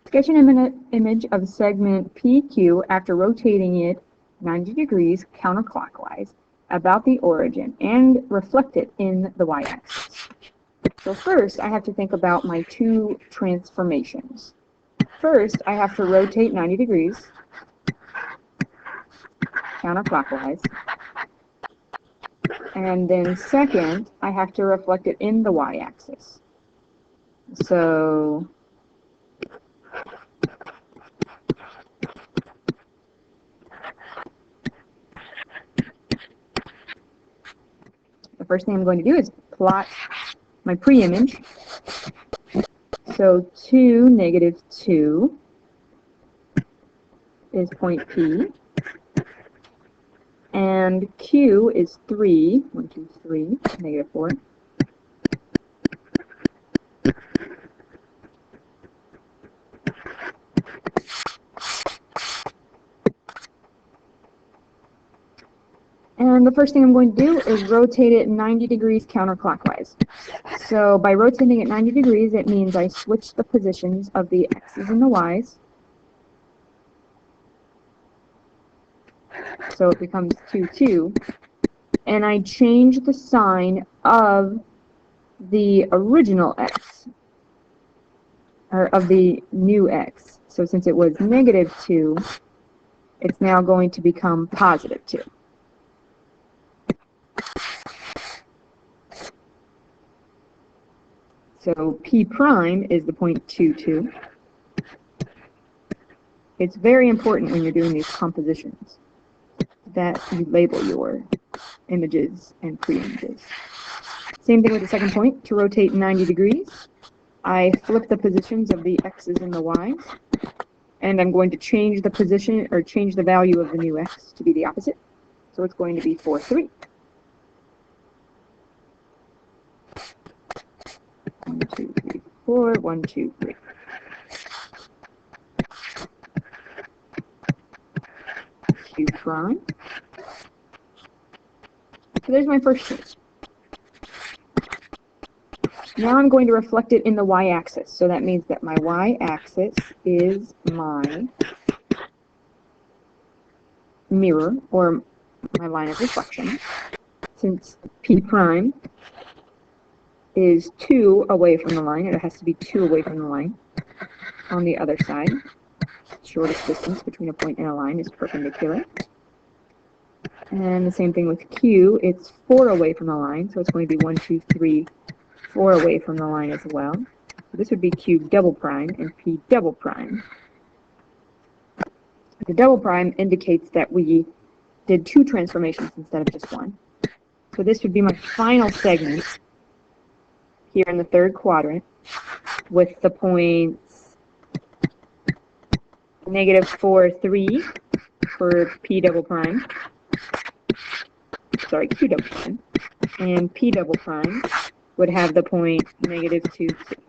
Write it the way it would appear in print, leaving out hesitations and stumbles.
Sketch an image of segment PQ after rotating it 90 degrees counterclockwise about the origin and reflect it in the y-axis. So first, I have to think about my two transformations. First, I have to rotate 90 degrees counterclockwise. And then second, I have to reflect it in the y-axis. So the first thing I'm going to do is plot my pre-image. So 2, negative 2 is point P. And Q is 3, 1, 2, 3, negative 4. And the first thing I'm going to do is rotate it 90 degrees counterclockwise. So by rotating it 90 degrees, it means I switch the positions of the x's and the y's. So it becomes 2, 2. And I change the sign of the original x, or of the new x. So since it was negative 2, it's now going to become positive 2. So P prime is the point 2, 2. It's very important when you're doing these compositions that you label your images and pre-images. Same thing with the second point. To rotate 90 degrees, I flip the positions of the x's and the y's, and I'm going to change the position, or change the value of the new x to be the opposite. So it's going to be 4, 3. 1, 2, 3, 4, 1, 2, 3. Q prime. So there's my first change. Now I'm going to reflect it in the y-axis. So that means that my y-axis is my mirror, or my line of reflection. Since P prime is 2 away from the line, it has to be 2 away from the line. On the other side, shortest distance between a point and a line is perpendicular. And the same thing with Q, it's 4 away from the line, so it's going to be 1, 2, 3, 4 away from the line as well. So this would be Q double prime and P double prime. The double prime indicates that we did 2 transformations instead of just 1. So this would be my final segment here in the third quadrant with the points negative 4, 3 for P double prime. Sorry, Q double prime. And P double prime would have the point negative 2, 6.